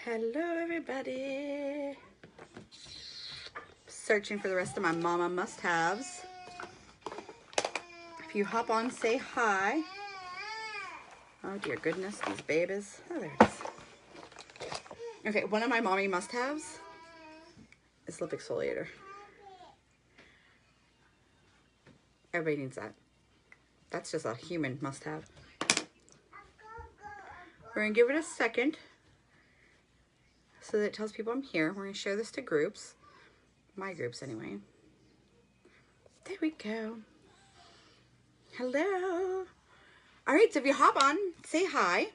Hello everybody. Searching for the rest of my mama must-haves. If you hop on, say hi. Oh dear goodness, these babies. Oh, there it is. Okay, one of my mommy must-haves is lip exfoliator. Everybody needs that. That's just a human must-have. We're gonna give it a second so that it tells people I'm here. We're gonna share this to groups. My groups anyway. There we go. Hello. All right, so if you hop on, say hi.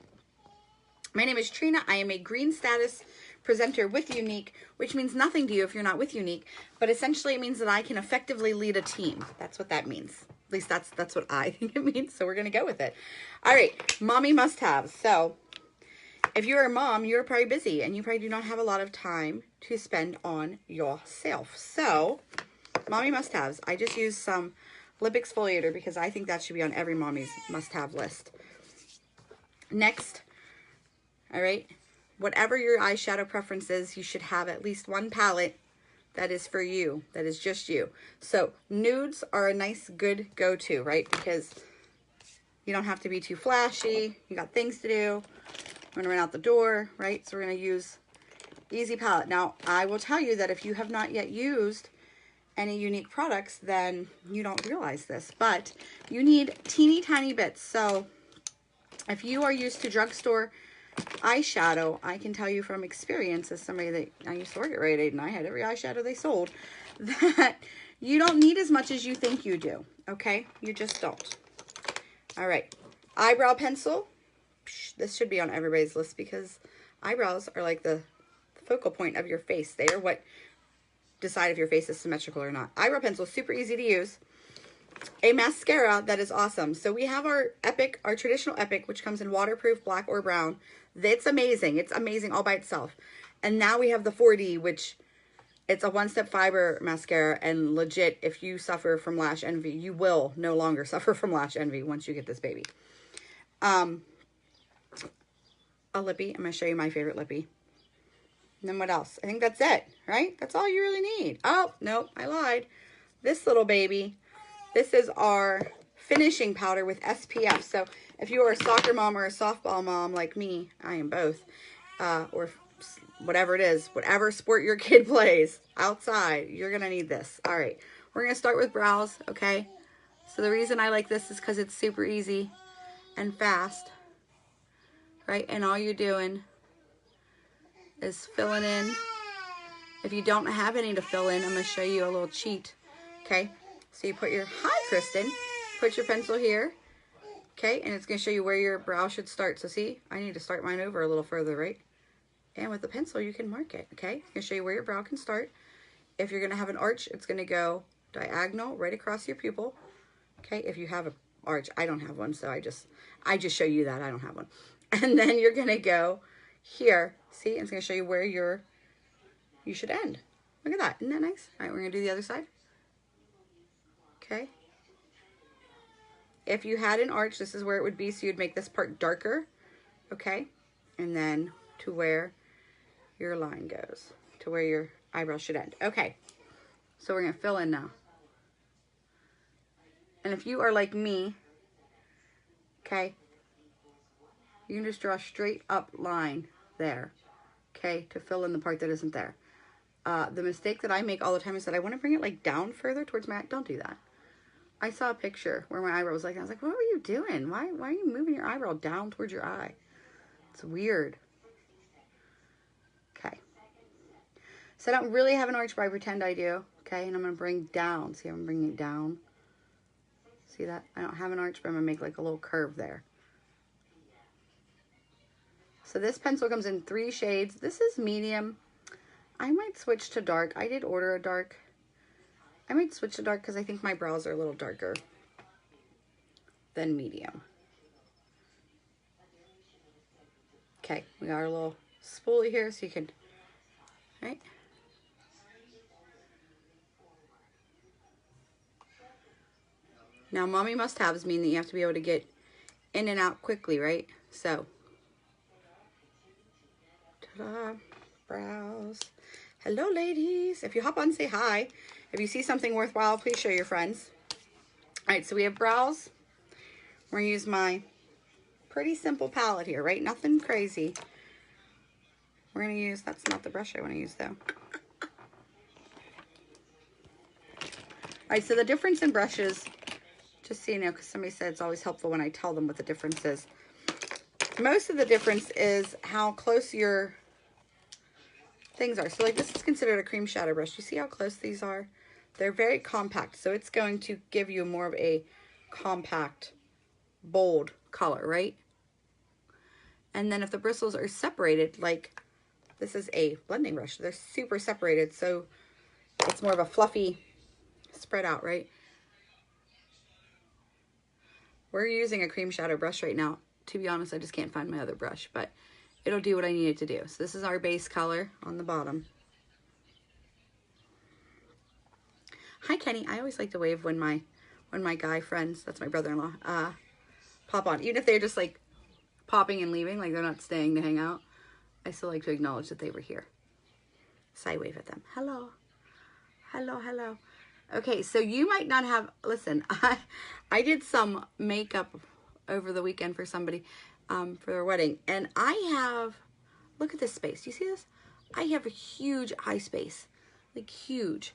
My name is Trina. I am a green status presenter with Younique, which means nothing to you if you're not with Younique, but essentially it means that I can effectively lead a team. That's what that means. At least that's what I think it means, so we're going to go with it. All right, mommy must-haves. So if you're a mom, you're probably busy, and you probably do not have a lot of time to spend on yourself. So mommy must-haves. I just used some lip exfoliator because I think that should be on every mommy's must-have list. Next, all right, whatever your eyeshadow preference is, you should have at least one palette that is for you, that is just you. So nudes are a nice, good go-to, right? Because you don't have to be too flashy. You got things to do. We're gonna run out the door, right? So we're gonna use easy palette. Now, I will tell you that if you have not yet used any Younique products, then you don't realize this, but you need teeny tiny bits. So if you are used to drugstore eyeshadow, I can tell you from experience as somebody that I used to work at Rite Aid and I had every eyeshadow they sold, that you don't need as much as you think you do, okay? You just don't. All right, eyebrow pencil. This should be on everybody's list because eyebrows are like the focal point of your face. They are what decide if your face is symmetrical or not. Eyebrow pencil, super easy to use. A mascara that is awesome. So we have our Epic, our traditional Epic, which comes in waterproof, black or brown. That's amazing. It's amazing all by itself. And now we have the 4D, which it's a one-step fiber mascara, and legit, if you suffer from lash envy, you will no longer suffer from lash envy once you get this baby. A lippy. I'm going to show you my favorite lippy. And then what else? I think that's it, right? That's all you really need. Oh, no, I lied. This little baby, this is our finishing powder with SPF. So if you are a soccer mom or a softball mom like me, I am both, or whatever it is, whatever sport your kid plays outside, you're going to need this. All right, we're going to start with brows, okay? So the reason I like this is because it's super easy and fast, right? And all you're doing is filling in. If you don't have any to fill in, I'm going to show you a little cheat, okay? So you put your, hi Kristen, put your pencil here, okay? And it's going to show you where your brow should start. So see, I need to start mine over a little further, right? And with the pencil, you can mark it, okay? It's going to show you where your brow can start. If you're going to have an arch, it's going to go diagonal right across your pupil, okay? If you have an arch, I don't have one, so I just show you that I don't have one. And then you're going to go here, see? It's going to show you where you should end. Look at that, isn't that nice? All right, we're going to do the other side. Okay. If you had an arch, this is where it would be, so you'd make this part darker, okay? And then to where your line goes, to where your eyebrow should end. Okay, so we're gonna fill in now. And if you are like me, okay, you can just draw a straight up line there, okay, to fill in the part that isn't there. The mistake that I make all the time is that I want to bring it like down further towards my, don't do that. I saw a picture where my eyebrow was like, I was like, what were you doing? Why are you moving your eyebrow down towards your eye? It's weird. Okay. So I don't really have an arch, but I pretend I do. Okay, and I'm going to bring down. See, I'm bringing it down. See that? I don't have an arch, but I'm going to make like a little curve there. So this pencil comes in 3 shades. This is medium. I might switch to dark. I did order a dark. I might switch to dark because I think my brows are a little darker than medium. Okay, we got our little spoolie here so you can, right? Now, mommy must-haves mean that you have to be able to get in and out quickly, right? So, Ta-da. Brows. Hello, ladies. If you hop on, say hi. If you see something worthwhile, please show your friends. All right, so we have brows. We're going to use my pretty simple palette here, right? Nothing crazy. We're going to use, that's not the brush I want to use, though. All right, so the difference in brushes, just so you know, because somebody said it's always helpful when I tell them what the difference is. Most of the difference is how close your things are. So like this is considered a cream shadow brush. You see how close these are? They're very compact, so it's going to give you more of a compact, bold color, right? And then if the bristles are separated, like this is a blending brush, they're super separated, so it's more of a fluffy spread out, right? We're using a cream shadow brush right now. To be honest, I just can't find my other brush, but it'll do what I need it to do. So this is our base color on the bottom. Hi, Kenny. I always like to wave when my guy friends, that's my brother-in-law, pop on. Even if they're just like popping and leaving, like they're not staying to hang out, I still like to acknowledge that they were here. So I wave at them. Hello. Hello, hello. Okay, so you might not have, listen, I did some makeup over the weekend for somebody for their wedding, and I have, look at this space. Do you see this? I have a huge eye space, like huge.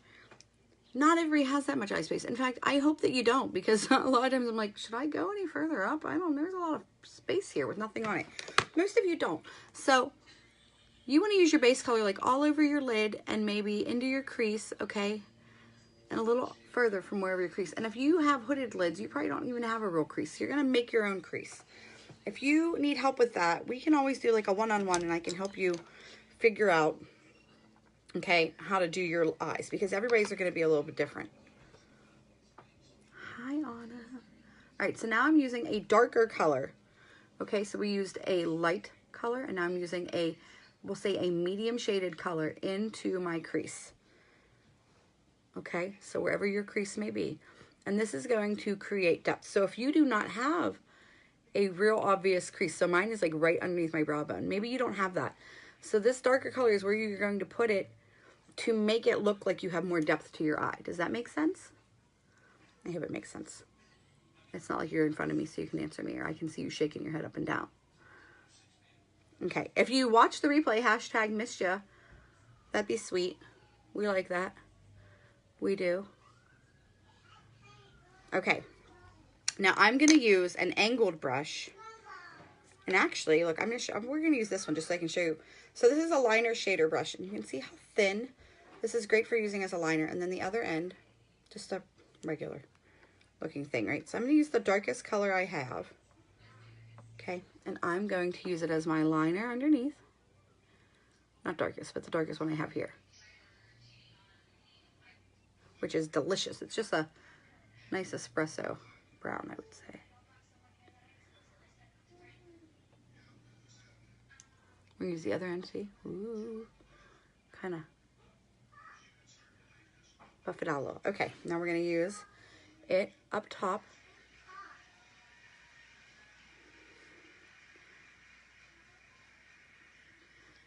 Not everybody has that much eye space. In fact, I hope that you don't, because a lot of times I'm like, should I go any further up? I don't know. There's a lot of space here with nothing on it. Most of you don't. So you want to use your base color like all over your lid and maybe into your crease, okay? And a little further from wherever your crease. And if you have hooded lids, you probably don't even have a real crease. You're going to make your own crease. If you need help with that, we can always do like a one-on-one, and I can help you figure out, okay, how to do your eyes, because everybody's are going to be a little bit different. Hi, Anna. All right, so now I'm using a darker color. Okay, so we used a light color, and now I'm using a, we'll say a medium shaded color into my crease. Okay, so wherever your crease may be. And this is going to create depth. So if you do not have a real obvious crease, so mine is like right underneath my brow bone. Maybe you don't have that. So this darker color is where you're going to put it to make it look like you have more depth to your eye. Does that make sense? I hope it makes sense. It's not like you're in front of me so you can answer me, or I can see you shaking your head up and down. Okay, if you watch the replay, hashtag missed ya, that'd be sweet. We like that. We do. Okay, now I'm going to use an angled brush. And actually, look, we're going to use this one just so I can show you. So this is a liner shader brush, and you can see how thin. This is great for using as a liner. And then the other end, just a regular looking thing, right? So I'm going to use the darkest color I have. Okay, and I'm going to use it as my liner underneath. Not darkest, but the darkest one I have here. Which is delicious. It's just a nice espresso brown, I would say. I'm going to use the other end, see? Ooh, kind of buff it out a little. Okay, now we're going to use it up top.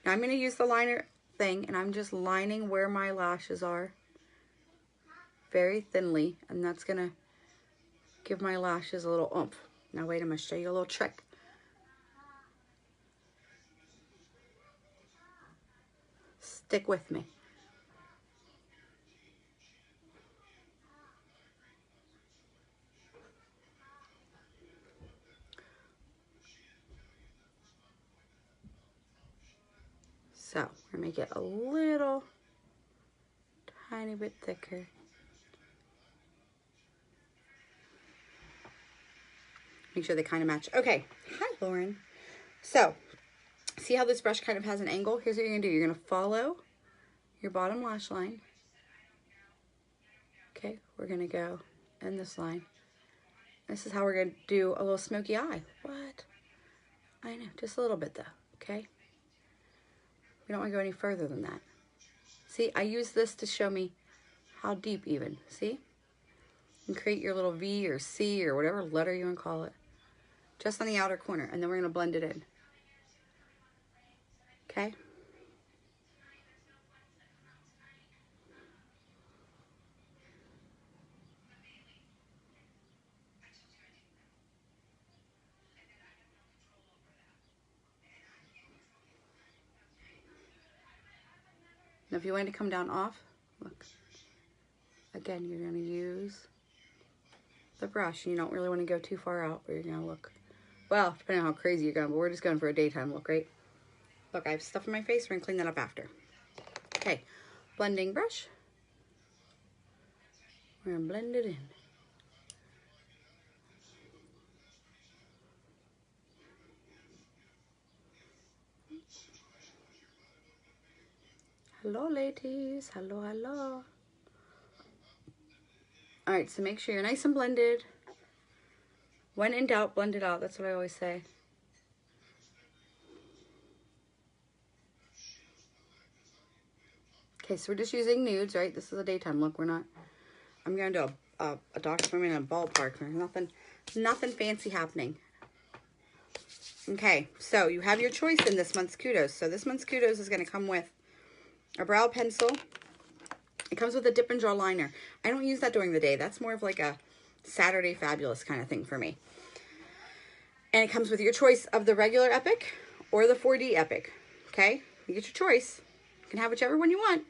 Now I'm going to use the liner thing, and I'm just lining where my lashes are very thinly, and that's going to give my lashes a little oomph. Now wait, I'm going to show you a little trick. Stick with me. So we're going to make it a little tiny bit thicker. Make sure they kind of match. Okay. Hi, Lauren. So, see how this brush kind of has an angle? Here's what you're going to do. You're going to follow your bottom lash line. Okay, we're going to go in this line. This is how we're going to do a little smoky eye. What? I know, just a little bit though, okay? We don't want to go any further than that. See, I use this to show me how deep even, see? And create your little V or C or whatever letter you want to call it. Just on the outer corner, and then we're going to blend it in. Okay? Now if you want it to come down off, look. Again, you're going to use the brush. You don't really want to go too far out, but you're going to look, well, depending on how crazy you're going, but we're just going for a daytime look, right? Look, I have stuff in my face. We're going to clean that up after. Okay, blending brush. We're going to blend it in. Hello, ladies. Hello, hello. All right, so make sure you're nice and blended. When in doubt, blend it out. That's what I always say. Okay, so we're just using nudes, right? This is a daytime look. We're not, I'm going to do a dog swimming in a ballpark. There's nothing fancy happening. Okay, so you have your choice in this month's Kudos. So this month's Kudos is going to come with a brow pencil. It comes with a dip and draw liner. I don't use that during the day. That's more of like a Saturday Fabulous kind of thing for me. And it comes with your choice of the regular Epic or the 4D Epic. Okay, you get your choice. You can have whichever one you want.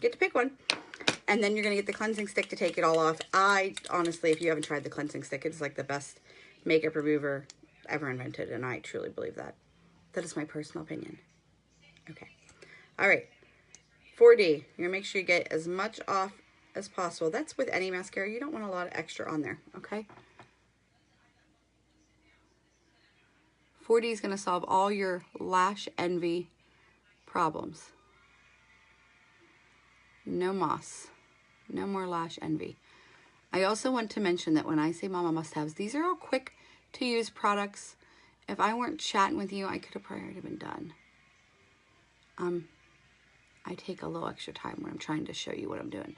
Get to pick one. And then you're going to get the cleansing stick to take it all off. I, honestly, if you haven't tried the cleansing stick, it's like the best makeup remover ever invented. And I truly believe that. That is my personal opinion. Okay. All right. 4D. You're going to make sure you get as much off as possible. That's with any mascara. You don't want a lot of extra on there. Okay. 4D is going to solve all your lash envy problems. No moss. No more lash envy. I also want to mention that when I say Mama must-haves, these are all quick to use products. If I weren't chatting with you, I could have probably already been done. I take a little extra time when I'm trying to show you what I'm doing.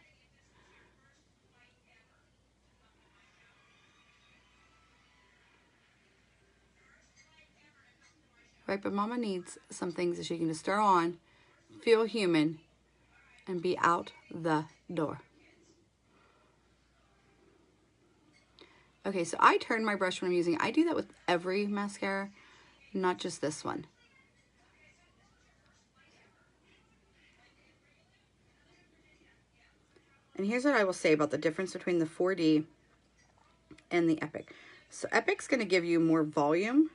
Right, but Mama needs some things that she can just throw on, feel human, and be out the door. Okay, so I turn my brush when I'm using it. I do that with every mascara, not just this one. And here's what I will say about the difference between the 4D and the Epic. So Epic's going to give you more volume,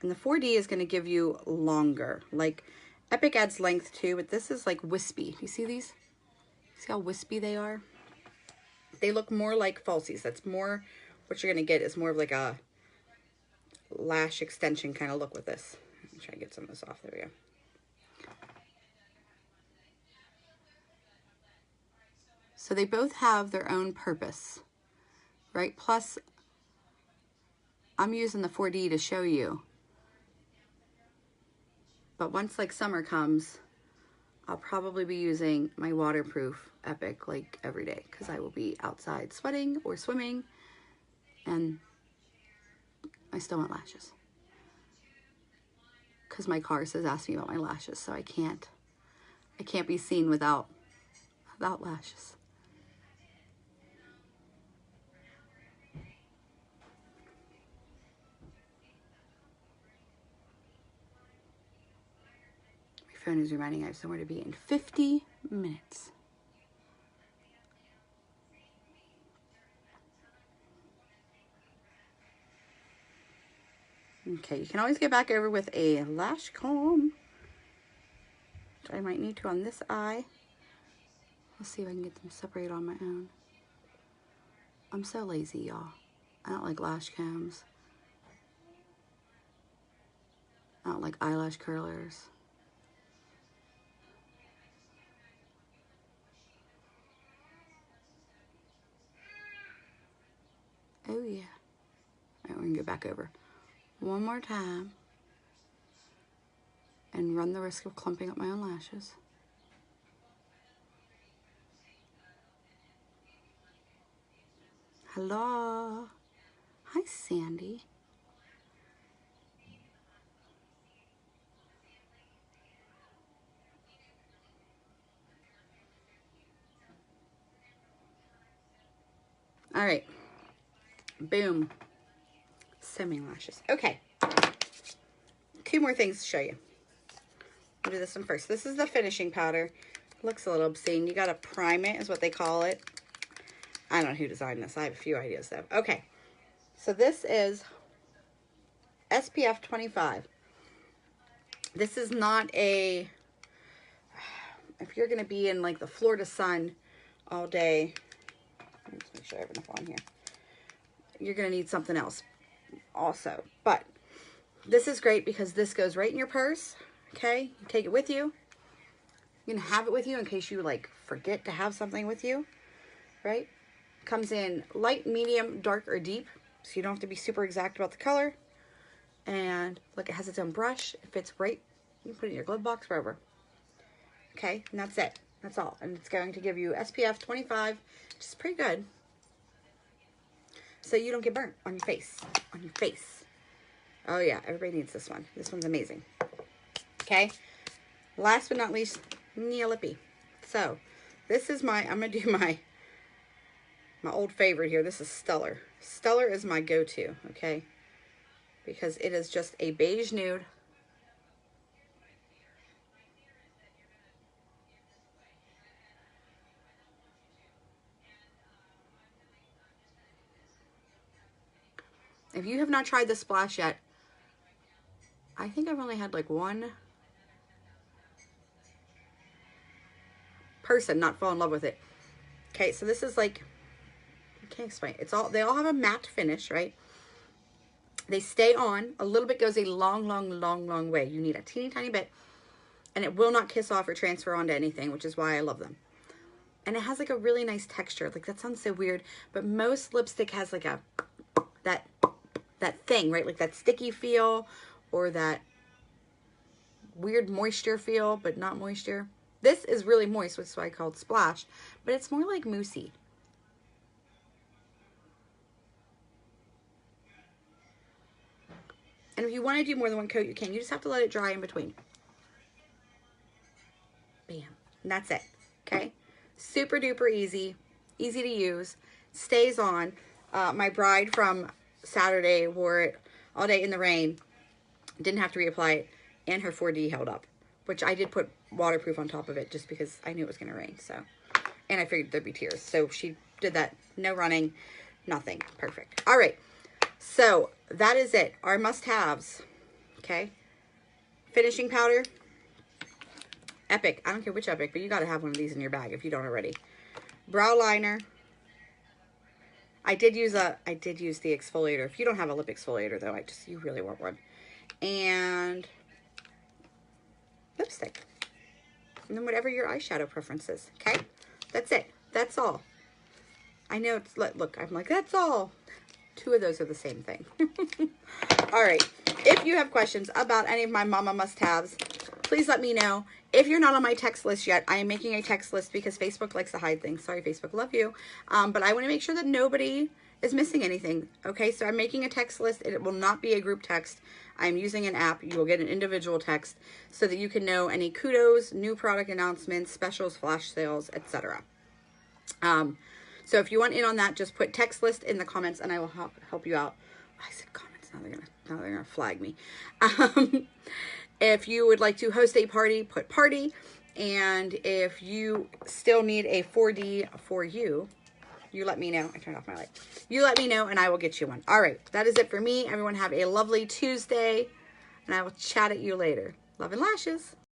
and the 4D is going to give you longer. Like, Epic adds length too, but this is like wispy. You see these? See how wispy they are? They look more like falsies. That's more, what you're going to get is more of like a lash extension kind of look with this. Let me try to get some of this off. There we go. So they both have their own purpose, right? Plus, I'm using the 4D to show you. But once like summer comes, I'll probably be using my waterproof Epic like every day because I will be outside sweating or swimming and I still want lashes. Because my car says ask me about my lashes, so I can't be seen without lashes. My phone is reminding I have somewhere to be in 50 minutes. Okay, you can always get back over with a lash comb, which I might need to on this eye. Let's see if I can get them separated on my own. I'm so lazy, y'all. I don't like lash combs. I don't like eyelash curlers. Oh yeah. All right, we're gonna get back over one more time and run the risk of clumping up my own lashes. Hello. Hi, Sandy. All right. Boom. Semi lashes. Okay. Two more things to show you. do this one first. This is the finishing powder. Looks a little obscene. You got to prime it is what they call it. I don't know who designed this. I have a few ideas though. Okay. So this is SPF 25. This is not a, if you're going to be in like the Florida sun all day, let me just make sure I have enough on here. You're going to need something else also. But this is great because this goes right in your purse. Okay. You take it with you. You're going to have it with you in case you like forget to have something with you. Right. Comes in light, medium, dark, or deep. So you don't have to be super exact about the color. And look, it has its own brush. It fits right. You can put it in your glove box forever. Okay, and that's it. That's all. And it's going to give you SPF 25, which is pretty good. So you don't get burnt on your face. On your face. Oh yeah, everybody needs this one. This one's amazing. Okay. Last but not least, Nia Lippy. So this is my, I'm going to do my old favorite here. This is Stellar. Stellar is my go-to, okay? Because it is just a beige nude. If you have not tried the Splash yet, I think I've only had like one person not fall in love with it. Okay, so this is like, I can't explain. It's all, they all have a matte finish, right? They stay on. A little bit goes a long, long, long, long way. You need a teeny tiny bit, and it will not kiss off or transfer onto anything, which is why I love them. And it has like a really nice texture. Like, that sounds so weird, but most lipstick has like a, that thing, right? Like that sticky feel or that weird moisture feel, but not moisture. This is really moist, which is why I called Splash, but it's more like moussey. And if you want to do more than one coat, you can. You just have to let it dry in between. Bam. And that's it. Okay? Super duper easy. Easy to use. Stays on. My bride from Saturday wore it all day in the rain. Didn't have to reapply it. And her 4D held up. Which I did put waterproof on top of it just because I knew it was going to rain. So, and I figured there'd be tears. So she did that. No running. Nothing. Perfect. All right. So that is it. Our must-haves. Okay. Finishing powder. Epic. I don't care which Epic, but you got to have one of these in your bag if you don't already. Brow liner. I did use the exfoliator. If you don't have a lip exfoliator though, you really want one. And lipstick. And then whatever your eyeshadow preference is. Okay. That's it. That's all. I know it's, look, I'm like, that's all. Two of those are the same thing. All right. If you have questions about any of my mama must-haves, please let me know. If you're not on my text list yet, I am making a text list because Facebook likes to hide things. Sorry, Facebook, love you. But I want to make sure that nobody is missing anything. Okay, so I'm making a text list. It will not be a group text. I'm using an app. You will get an individual text so that you can know any kudos, new product announcements, specials, flash sales, etc. So if you want in on that, just put text list in the comments and I will help you out. I said comments, now they're gonna flag me. If you would like to host a party, put party. And if you still need a 4D for you, you let me know. I turned off my light. You let me know and I will get you one. All right, that is it for me. Everyone have a lovely Tuesday and I will chat at you later. Love and lashes.